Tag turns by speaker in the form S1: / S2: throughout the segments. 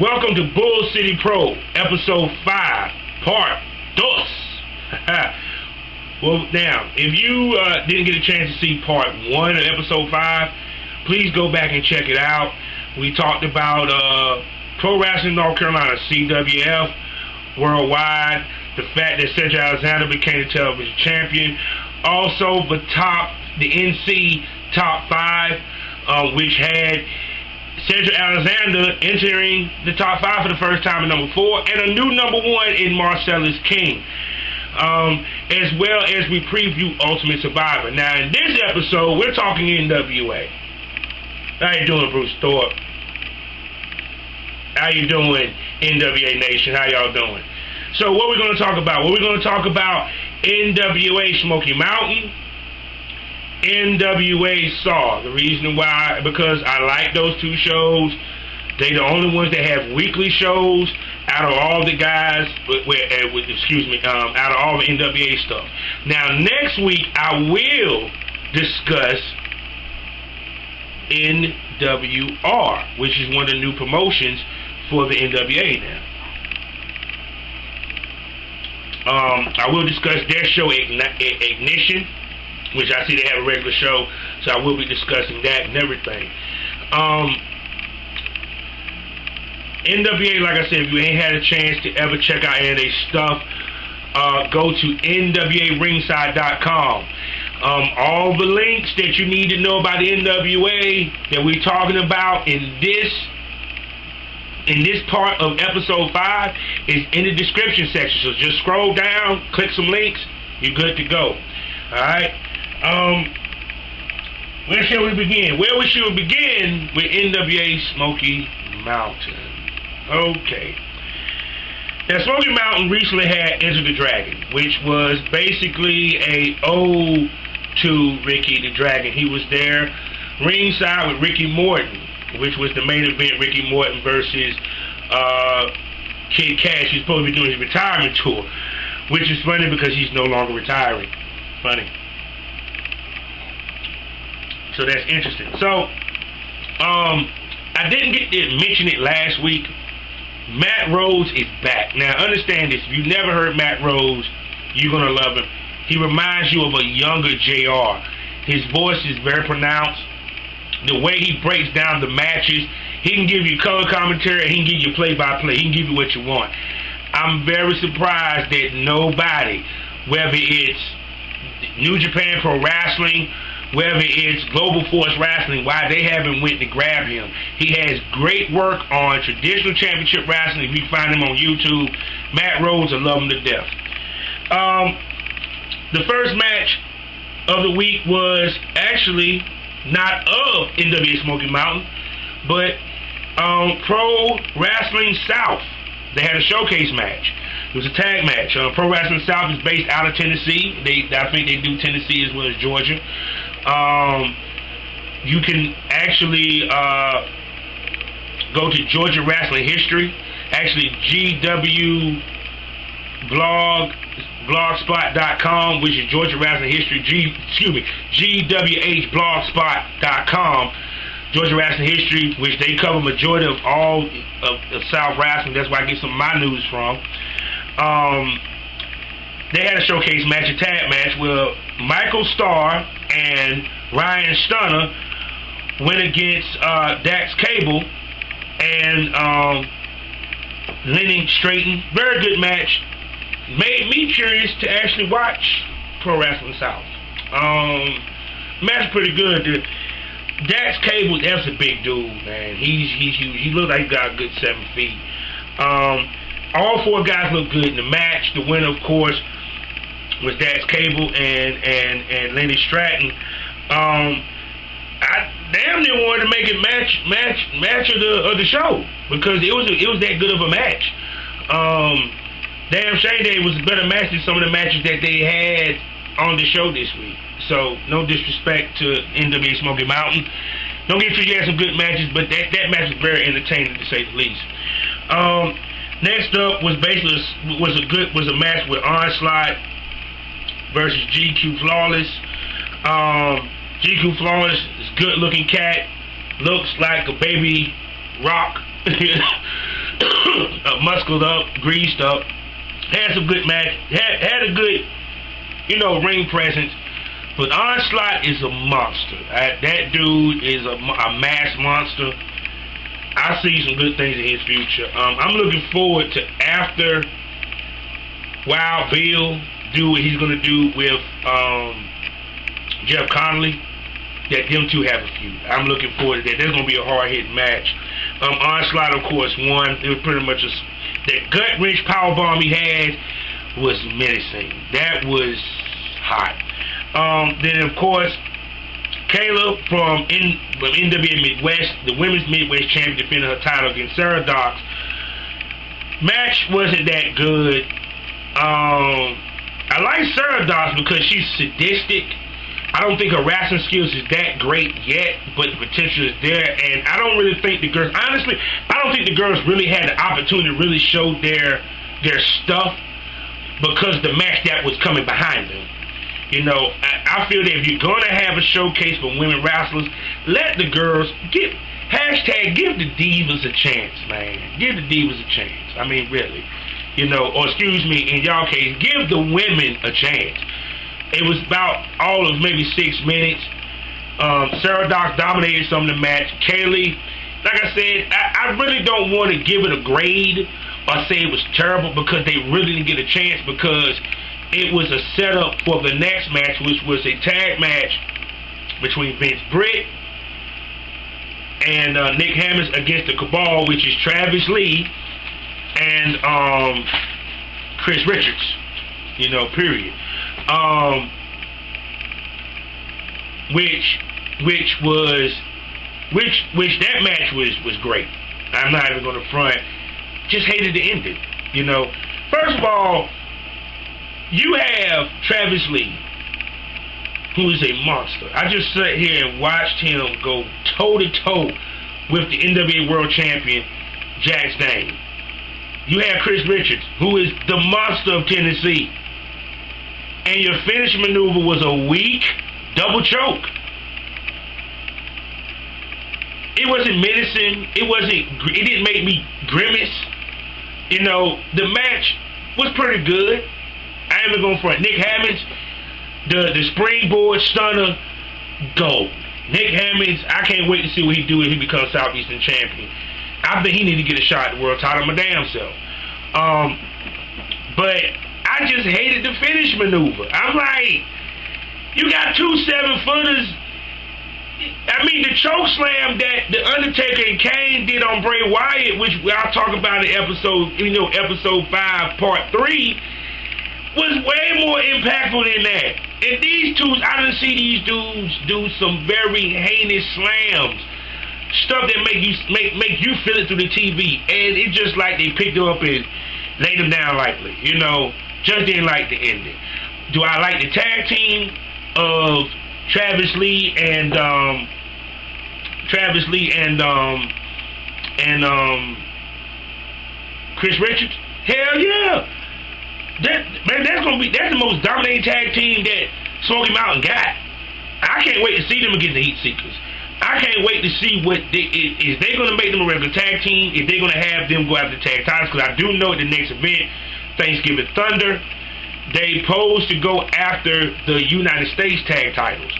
S1: Welcome to Bull City Pro, Episode 5, Part 2. Well, now, if you didn't get a chance to see Part 1 of Episode 5, please go back and check it out. We talked about Pro Wrestling North Carolina, CWF, worldwide, the fact that Cedric Alexander became the television champion. Also, the NC Top 5, which had Cedric Alexander entering the top 5 for the first time at number 4, and a new number 1 in Marcellus King. As well as we preview Ultimate Survivor. Now, in this episode, we're talking NWA. How you doing, Bruce Thorpe? How you doing, NWA Nation? How y'all doing? So, what we're going to talk about? Well, we're going to talk about NWA Smoky Mountain, NWA Saw. The reason why, because I like those two shows. They're the only ones that have weekly shows out of all the guys, out of all the NWA stuff. Now, next week, I will discuss NWR, which is one of the new promotions for the NWA now. I will discuss their show, Ignition, which I see they have a regular show, so I will be discussing that and everything. NWA, like I said, if you ain't had a chance to ever check out any of their stuff, go to NWARingside.com. All the links that you need to know about the NWA that we're talking about in this part of episode 5 is in the description section. So just scroll down, click some links, you're good to go. Alright? Where shall we begin? Well, we should begin with NWA Smoky Mountain. Okay. Now, Smoky Mountain recently had Enter the Dragon, which was basically a ode to Ricky the Dragon. He was there ringside with Ricky Morton, which was the main event, Ricky Morton versus Kid Cash. He's supposed to be doing his retirement tour, which is funny because he's no longer retiring. Funny. So that's interesting. So, I didn't get to mention it last week. Matt Rose is back. Now, understand this. If you've never heard Matt Rose, you're going to love him. He reminds you of a younger JR. His voice is very pronounced. The way he breaks down the matches, he can give you color commentary, he can give you play-by-play, he can give you what you want. I'm very surprised that nobody, whether it's New Japan Pro Wrestling, whether it's Global Force Wrestling, why they haven't went to grab him. He has great work on traditional championship wrestling. If you find him on YouTube, Matt Rose, I love him to death. The first match of the week was actually not of NWA Smoky Mountain, but Pro Wrestling South. They had a showcase match. It was a tag match. Pro Wrestling South is based out of Tennessee. I think they do Tennessee as well as Georgia. You can actually go to Georgia Wrestling History. Actually, GWHblogspot.com, which is Georgia Wrestling History. GWHblogspot.com. Georgia Wrestling History, which they cover majority of all of South Wrestling. That's where I get some of my news from. They had a showcase match, a tag match, where Michael Starr and Ryan Stunner went against Dax Cable and Lenny Strayton. Very good match. Made me curious to actually watch Pro Wrestling South. Match pretty good. Dax Cable, that's a big dude, man. He's huge. He looks like he got a good 7 feet. All 4 guys look good in the match. The winner, of course, was Dax Cable and Lenny Stratton. I damn near wanted to make it match of the show because it was that good of a match. Damn shame that it was a better match than some of the matches that they had on the show this week. So no disrespect to NWA Smoky Mountain. Don't get you had some good matches, but that match was very entertaining to say the least. Next up was a match with Onslaught versus GQ Flawless. GQ Flawless is a good looking cat, looks like a baby rock. muscled up, greased up, had some good match, had a good, ring presence. But Onslaught is a monster. That dude is a mass monster. I see some good things in his future. I'm looking forward to after Wild Bill do what he's gonna do with Jeff Connolly. That them two have a feud. I'm looking forward to that. There's gonna be a hard-hitting match. Onslaught, of course, won. It was pretty much that gut wrench powerbomb he had was menacing. That was hot. Then of course, Kayla from NWA Midwest, the women's Midwest champion, defending her title against Sarah Dox. Match wasn't that good. I like Sarah Dox because she's sadistic. I don't think her wrestling skills is that great yet, but the potential is there. And I don't really think the girls, honestly, I don't think the girls really had the opportunity to really show their stuff because the match that was coming behind them. I feel that if you're going to have a showcase for women wrestlers, let the girls give the divas a chance, man. Give the divas a chance. I mean, really. Or excuse me, in y'all case, give the women a chance. It was about all of maybe 6 minutes. Sarah Dox dominated some of the match. Kaylee, like I said, I really don't want to give it a grade or say it was terrible because they really didn't get a chance because it was a setup for the next match, which was a tag match between Vince Britt and Nick Hammonds against the Cabal, which is Travis Lee and Chris Richards. Period. Which that match was great. I'm not even gonna front. Just hated the ending. First of all, you have Travis Lee, who is a monster. I just sat here and watched him go toe to toe with the NWA World Champion Jax Dane. You have Chris Richards, who is the monster of Tennessee. And your finish maneuver was a weak double choke. It wasn't menacing. It didn't make me grimace. The match was pretty good. I ain't even going front. Nick Hammonds, the springboard stunner, gold. Nick Hammonds, I can't wait to see what he do when he becomes Southeastern champion. I think he need to get a shot at the world title my damn self. But I just hated the finish maneuver. I'm like, you got 2 7-footers. I mean, the choke slam that the Undertaker and Kane did on Bray Wyatt, which I'll talk about in episode 5, part 3, was way more impactful than that. And these two, I done see these dudes do some very heinous slams, stuff that make you feel it through the TV, and it's just like they picked them up and laid them down lightly. Just didn't like the ending. Do I like the tag team of Travis Lee and Chris Richards? Hell yeah! That's the most dominating tag team that Smoky Mountain got. I can't wait to see them against the Heat Seekers. I can't wait to see is they going to make them a regular tag team, if they're going to have them go after the tag titles, because I do know at the next event, Thanksgiving Thunder, they pose to go after the United States tag titles.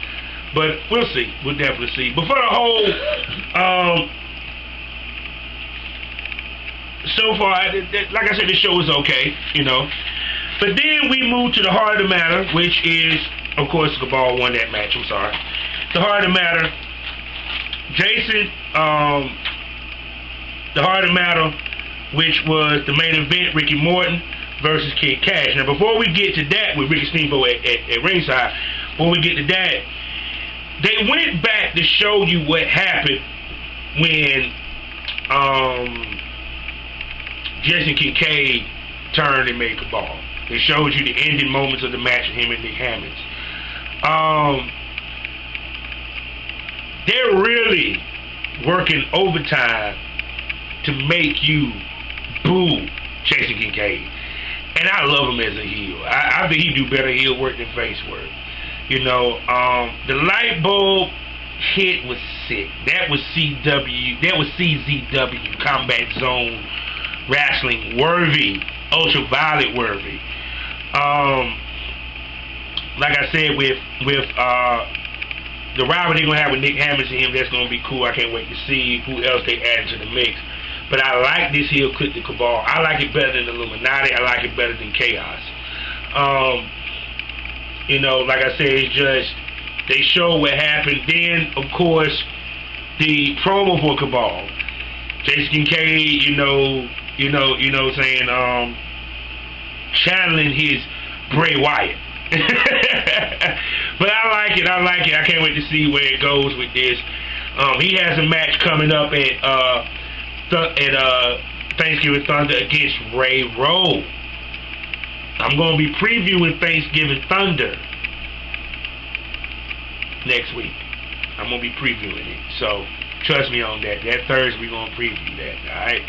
S1: But we'll see. We'll definitely see. But for the whole, so far, like I said, the show is okay, But then we move to the heart of the matter, which is, of course, Cabal won that match. I'm sorry. The heart of the matter, Jason, the heart of the matter, which was the main event, Ricky Morton versus Kid Cash. Now, before we get to that with Ricky Steamboat at ringside, when we get to that, they went back to show you what happened when Jason Kincaid turned and made Cabal. It showed you the ending moments of the match of him and Nick Hammonds. They're really working overtime to make you boo Jason Kincaid. And I love him as a heel. I think he do better heel work than face work. The light bulb hit was sick. That was CZW Combat Zone wrestling worthy, ultraviolet worthy. Like I said, with the rivalry they're gonna have with Nick Hammonds and him, that's gonna be cool. I can't wait to see who else they add to the mix. But I like this heel click the Cabal. I like it better than Illuminati. I like it better than Chaos. You know, like I said, it's just they show what happened. Then, of course, the promo for Cabal. Jason Kincaid, saying, channeling his Bray Wyatt. But I like it. I can't wait to see where it goes with this. He has a match coming up at Thanksgiving Thunder against Ray Rowe. I'm going to be previewing Thanksgiving Thunder next week. I'm going to be previewing it. So, trust me on that. That Thursday, we're going to preview that. Alright?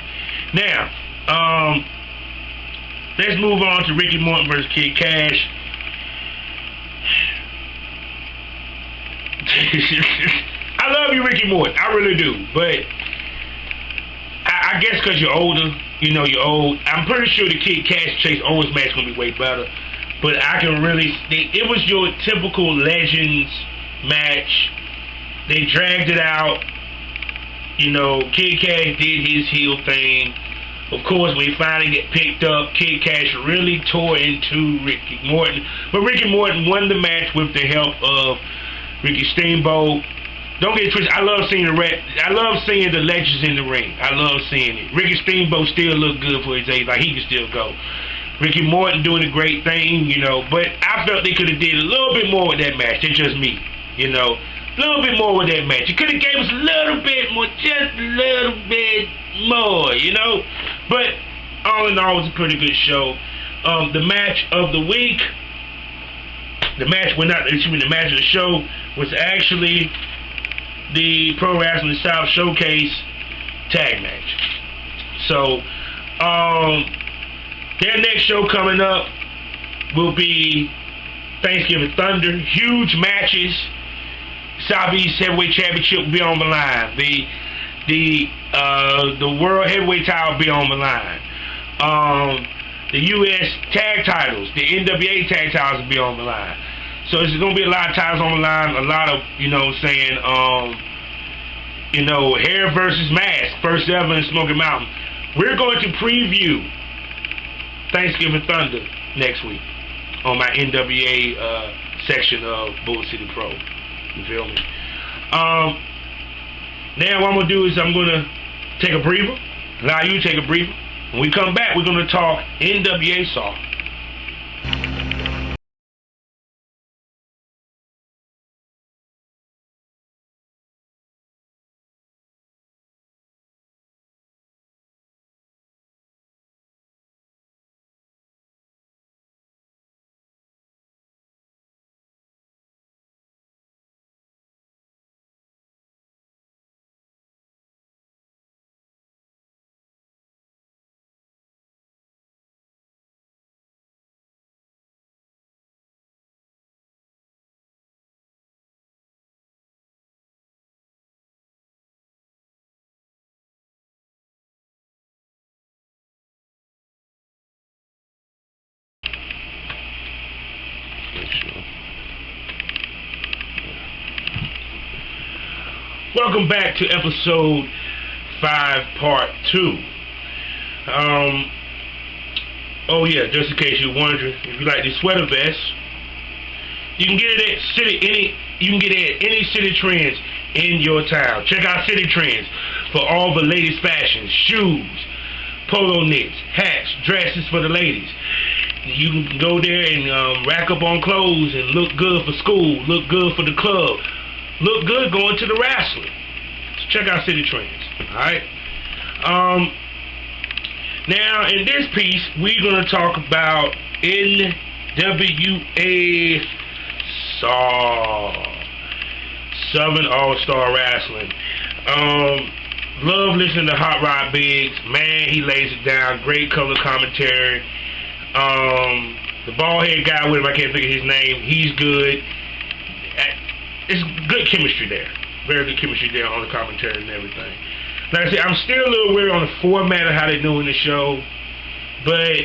S1: Now, let's move on to Ricky Morton versus Kid Cash. I love you, Ricky Morton. I really do. But I guess because you're older, you're old. I'm pretty sure the Kid Cash Chase Owens match is going to be way better. But I can really... It was your typical Legends match. They dragged it out. Kid Cash did his heel thing. Of course, when he finally get picked up, Kid Cash really tore into Ricky Morton. But Ricky Morton won the match with the help of Ricky Steamboat. Don't get it twisted. I love seeing the legends in the ring. I love seeing it. Ricky Steamboat still look good for his age. Like, he can still go. Ricky Morton doing a great thing, But I felt they could have did a little bit more with that match. That's just me, A little bit more with that match. You could have gave us a little bit more, just a little bit more, But all in all, it was a pretty good show. The match of the week, the match of the show was actually the Pro Wrestling South Showcase tag match. So, their next show coming up will be Thanksgiving Thunder. Huge matches. Southeast Heavyweight Championship will be on the line. The World Heavyweight title will be on the line. The U.S. tag titles, the NWA tag titles will be on the line. So there's going to be a lot of titles on the line, a lot of, hair versus mask, first ever in Smoky Mountain. We're going to preview Thanksgiving Thunder next week on my NWA section of Bull City Pro. You feel me? Now what I'm going to do is I'm going to take a breather, allow you to take a breather. When we come back, we're going to talk NWA Saw. Welcome back to episode 5, part 2. Oh yeah, just in case you're wondering, if you like this sweater vest, you can get it at any City Trends in your town. Check out City Trends for all the latest fashions, shoes, polo knits, hats, dresses for the ladies. You can go there and rack up on clothes and look good for school, look good for the club, look good going to the wrestling. So check out City Trends. Alright? Now, in this piece, we're going to talk about NWA Saw. Southern All-Star Wrestling. Love listening to Hot Rod Biggs. Man, he lays it down. Great color commentary. The bald-head guy with him, I can't think of his name. He's good. It's good chemistry there. Very good chemistry there on the commentary and everything. like I said, I'm still a little weird on the format of how they're doing the show, but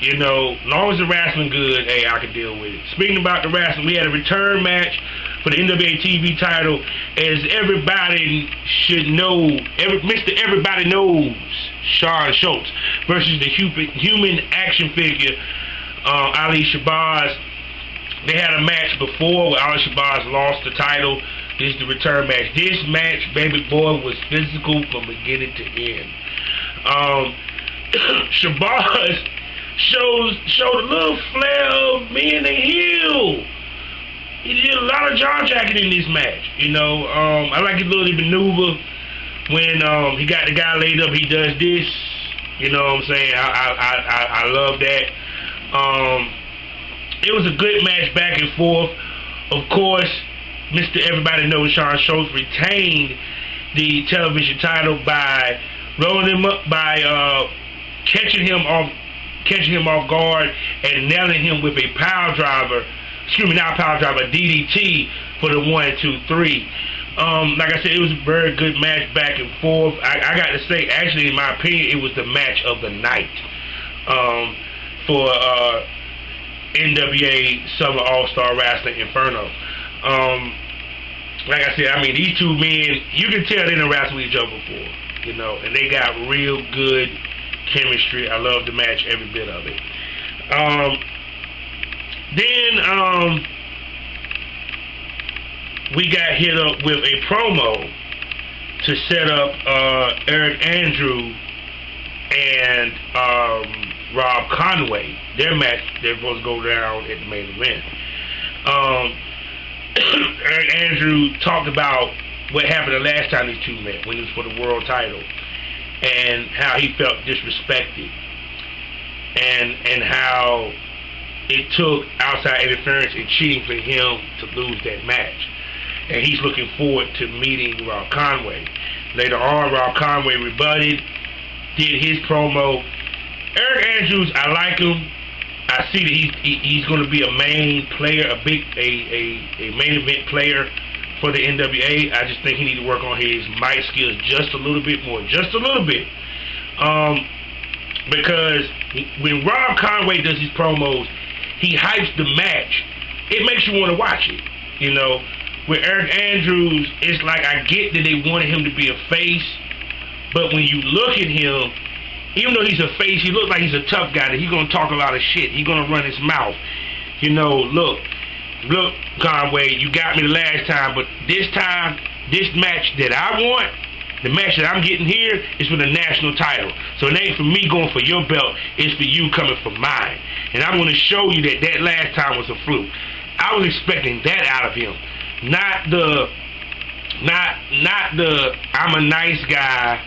S1: you know, as long as the wrestling good, hey, I can deal with it. Speaking about the wrestling, we had a return match for the NWA TV title, as everybody should know, Mr. Everybody Knows, Shawn Schultz versus the human action figure, Ali Shabazz. They had a match before where Ali Shabazz lost the title. This is the return match. This match, baby boy, was physical from beginning to end. Shabazz showed a little flair of being a heel. He did a lot of jaw jacking in this match. You know, I like his little maneuver when he got the guy laid up. He does this. You know what I'm saying? I love that. It was a good match back and forth. Of course, Mr. Everybody Knows Shawn Schultz retained the television title by rolling him up, by catching him off guard and nailing him with a power driver. Not power driver, DDT for the 1, 2, 3. Like I said, it was a very good match back and forth. I got to say, actually, in my opinion, it was the match of the night for NWA Summer All-Star Wrestling Inferno. Like I said, I mean, these two men, you can tell they done wrestled with each other before, you know, and they got real good chemistry. I love the match, every bit of it. Then we got hit up with a promo to set up Eric Andrew and Rob Conway. Their match, they're supposed to go down at the main event. Eric Andrew talked about what happened the last time these two met, when it was for the world title, and how he felt disrespected, and how it took outside interference and cheating for him to lose that match. And he's looking forward to meeting Rob Conway. Later on, Rob Conway rebutted, did his promo. Eric Andrews, I like him. I see that he's going to be a main player, a main event player for the NWA. I just think he needs to work on his mic skills just a little bit more, just a little bit. Because when Rob Conway does his promos, he hypes the match. It makes you want to watch it, you know. With Eric Andrews, it's like, I get that they wanted him to be a face, but when you look at him, even though he's a face, he looks like he's a tough guy, that he's going to talk a lot of shit. He's going to run his mouth. You know, look, Conway, you got me the last time, but this time, this match that I want, the match that I'm getting here, is for the national title. So it ain't for me going for your belt, it's for you coming for mine. And I'm going to show you that that last time was a fluke. I was expecting that out of him. Not the I'm a nice guy.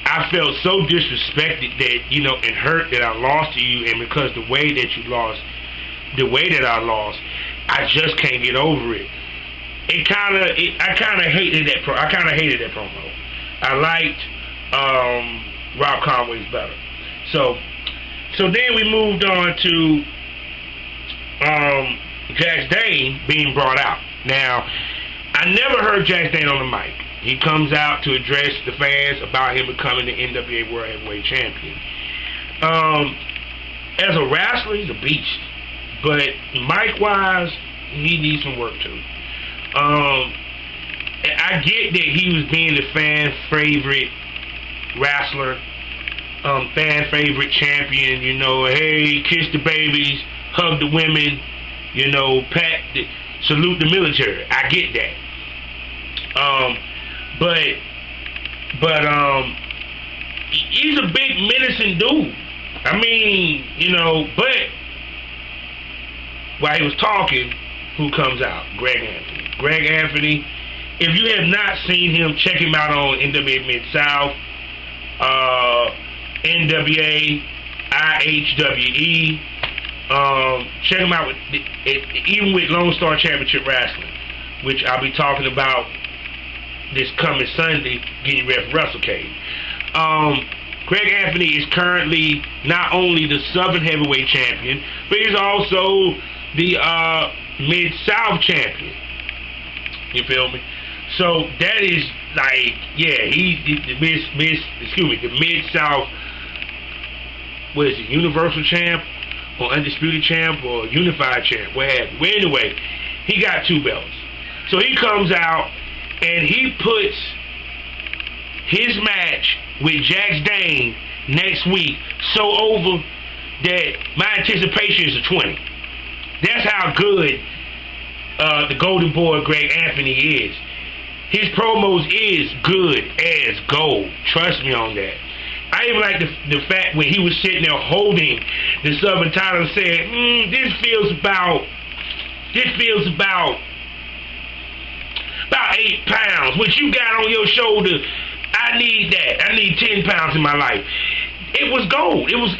S1: I felt so disrespected that, you know, and hurt that I lost to you, and because the way that you lost, the way that I lost, I just can't get over it. I kind of hated that promo. I liked Rob Conway's better. So then we moved on to Jax Dane being brought out. Now, I never heard Jax Dane on the mic. He comes out to address the fans about him becoming the NWA World Heavyweight Champion. As a wrestler, he's a beast. But mic-wise, he needs some work too. I get that he was being the fan-favorite wrestler, fan-favorite champion, you know, hey, kiss the babies, hug the women, you know, salute the military. I get that. But he's a big menacing dude. I mean, you know, but while he was talking, who comes out? Greg Anthony. Greg Anthony, if you have not seen him, check him out on NWA Mid-South, NWA IHWE. Check him out even with Lone Star Championship Wrestling, which I'll be talking about this coming Sunday, getting ready for WrestleCade. Greg Anthony is currently not only the Southern Heavyweight Champion, but he's also the Mid-South Champion. You feel me? So that is like, yeah, the Mid-South, what is it, Universal Champ, or Undisputed Champ, or Unified Champ, what have you. Well, anyway, he got 2 belts. So he comes out, and he puts his match with Jax Dane next week so over that my anticipation is a 20. That's how good the Golden Boy Greg Anthony is. His promos is good as gold. Trust me on that. I even like the fact when he was sitting there holding the Southern title and saying, this feels about 8 pounds. What you got on your shoulder, I need that. I need 10 pounds in my life. It was gold. It was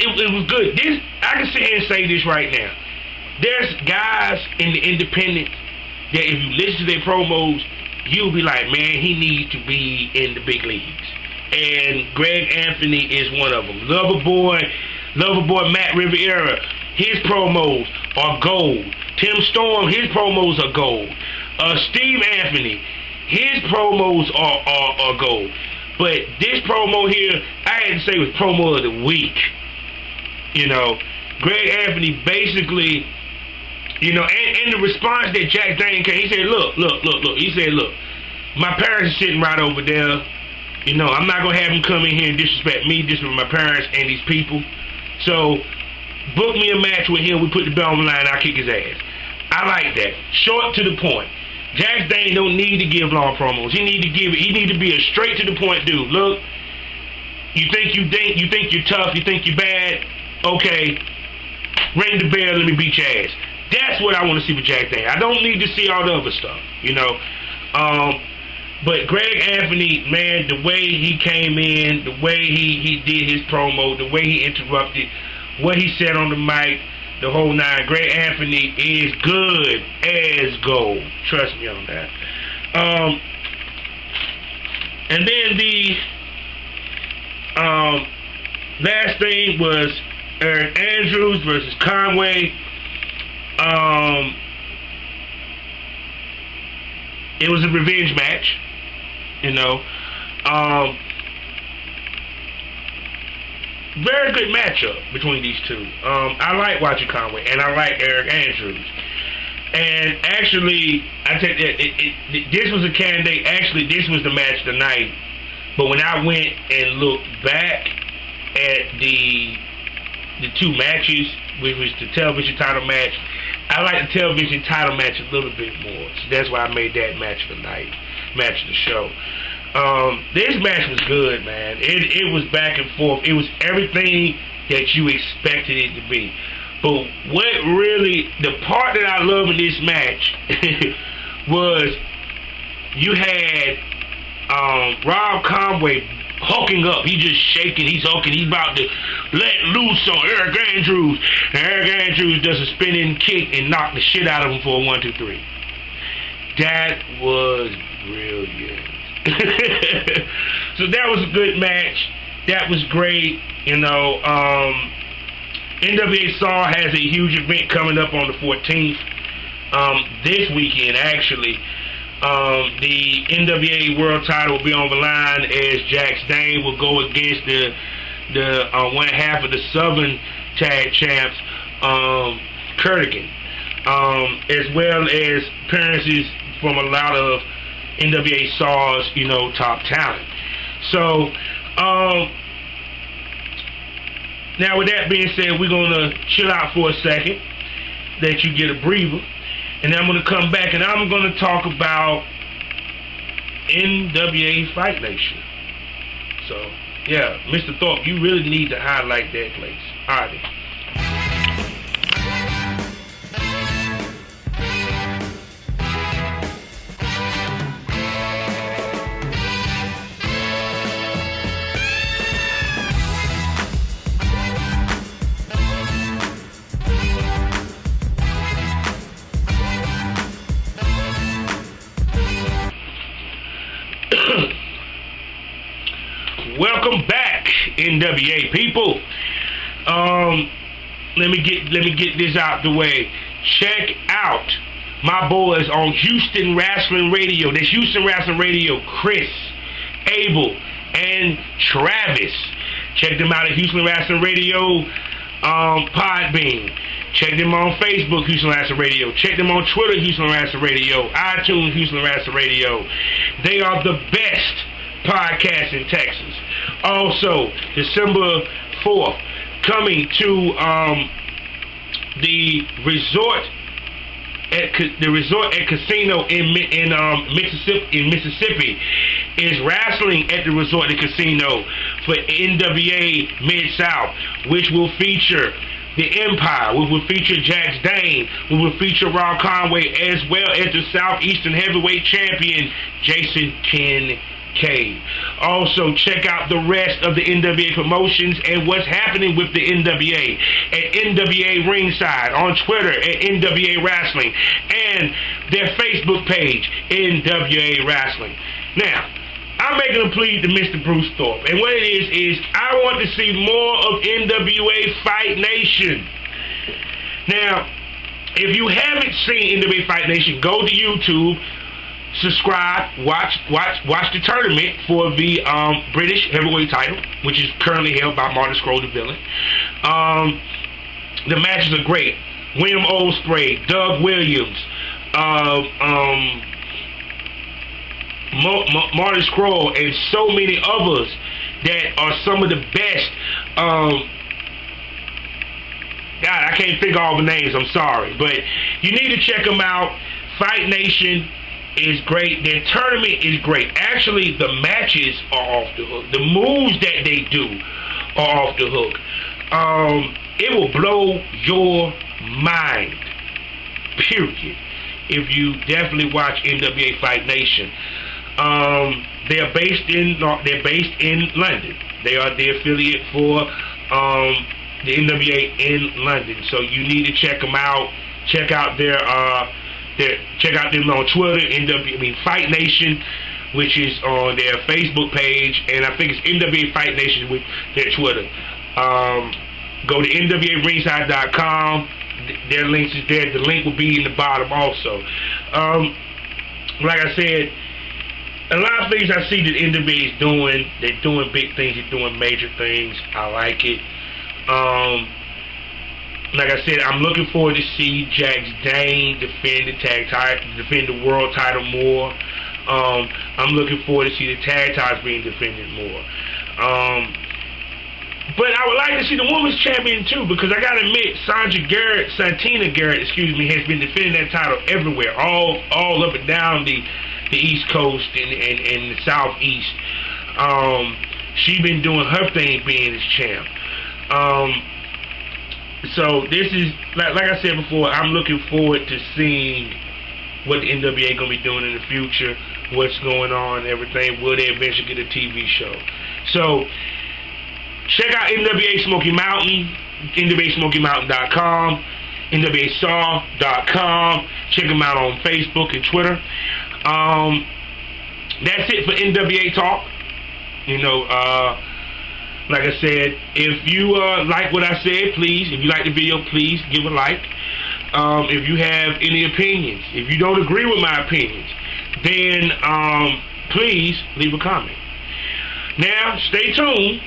S1: good. I can sit here and say this right now. There's guys in the independents that if you listen to their promos, you'll be like, man, he needs to be in the big leagues. And Greg Anthony is one of them. Loverboy Matt Riviera, his promos are gold. Tim Storm, his promos are gold. Steve Anthony, his promos are gold. But this promo here, I had to say was promo of the week. You know, Greg Anthony basically, you know, and the response that Jax Dane came, he said, look. He said, look, my parents are sitting right over there. You know, I'm not going to have him come in here and disrespect me, disrespect my parents and these people. So, book me a match with him. We put the belt on the line. I'll kick his ass. I like that. Short to the point. Jax Dane don't need to give long promos. He need to be a straight to the point dude. Look, you think you're tough, you think you're bad, okay, ring the bell, let me beat your ass. That's what I want to see with Jax Dane. I don't need to see all the other stuff, you know. But Greg Anthony, man, the way he came in, the way he did his promo, the way he interrupted, what he said on the mic, the whole nine. Greg Anthony is good as gold. Trust me on that. And then the last thing was Eric Andrews versus Conway. It was a revenge match, you know. Very good matchup between these two. I like watching Conway, and I like Eric Andrews. And actually, I think that this was a candidate. Actually, this was the match of the night. But when I went and looked back at the two matches, which was the television title match, I like the television title match a little bit more. So that's why I made that match of the night, match of the show. This match was good, man. It was back and forth. It was everything that you expected it to be. But what really, the part that I love in this match was you had Rob Conway hulking up. He just shaking, he's hulking, he's about to let loose on Eric Andrews. And Eric Andrews does a spinning kick and knock the shit out of him for a 1, 2, 3. That was brilliant. So that was a good match. That was great. You know, NWA Saw has a huge event coming up on the 14th. This weekend, actually. The NWA World Title will be on the line as Jax Dane will go against the one half of the Southern Tag Champs, Kurtigan, as well as appearances from a lot of NWA Saw's, you know, top talent. So, now with that being said, we're gonna chill out for a second, let you get a breather, and then I'm gonna come back and I'm gonna talk about NWA Fight Nation. So, yeah, Mr. Thorpe, you really need to highlight that place. All right. Welcome back, NWA people. Let me get this out the way. Check out my boys on Houston Wrestling Radio. That's Houston Wrestling Radio, Chris Abel, and Travis. Check them out at Houston Wrestling Radio, Podbean. Check them on Facebook, Houston Wrestling Radio. Check them on Twitter, Houston Wrestling Radio. iTunes, Houston Wrestling Radio. They are the best podcast in Texas. Also, December 4th, coming to the resort and casino in Mississippi is wrestling at the resort and casino for NWA Mid-South, which will feature the Empire, which will feature Jax Dane, which will feature Rob Conway, as well as the Southeastern Heavyweight Champion Jason Kincaid. Also, check out the rest of the NWA promotions and what's happening with the NWA at NWA Ringside, on Twitter at NWA Wrestling, and their Facebook page, NWA Wrestling. Now, I'm making a plea to Mr. Bruce Thorpe, and what it is I want to see more of NWA Fight Nation. Now, if you haven't seen NWA Fight Nation, go to YouTube, subscribe, watch the tournament for the British heavyweight title, which is currently held by Martin Scurll, the villain. The matches are great. William Ospreay, Doug Williams, Martin Scurll, and so many others that are some of the best. God, I can't think of all the names, I'm sorry, but you need to check them out. Fight Nation is great. Their tournament is great. Actually, the matches are off the hook. The moves that they do are off the hook. It will blow your mind, period, if you definitely watch NWA Fight Nation. They're based in London. They are the affiliate for the NWA in London. So you need to check them out. Check out check out them on Twitter, Fight Nation, which is on their Facebook page, and I think it's NWA Fight Nation with their Twitter. Go to NWARingside.com. Their links is there. The link will be in the bottom also. Like I said, a lot of things I see that NWA is doing, they're doing big things, they're doing major things. I like it. Like I said, I'm looking forward to see Jax Dane defend the world title more. I'm looking forward to see the tag titles being defended more. But I would like to see the women's champion too, because I gotta admit, Santina Garrett, has been defending that title everywhere, all up and down the East Coast and the Southeast. She's been doing her thing being as champ. So this is, like I said before, I'm looking forward to seeing what the NWA gonna be doing in the future, what's going on, everything. Will they eventually get a TV show? So check out NWA Smoky Mountain, NWASmokyMountain.com, NWASaw.com. Check them out on Facebook and Twitter. That's it for NWA Talk. Like I said, if you like what I said, please, if you like the video, please give a like. If you have any opinions, if you don't agree with my opinions, then please leave a comment. Now, stay tuned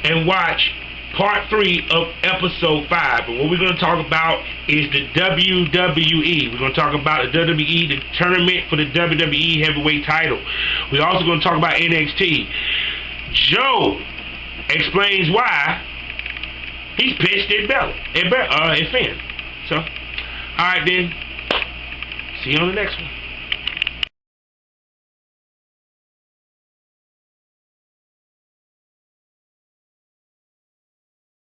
S1: and watch part 3 of episode 5. And what we're going to talk about is the WWE. We're going to talk about the WWE, the tournament for the WWE heavyweight title. We're also going to talk about NXT. Joe explains why he's pissed at Finn. So, alright then. See you on the next one.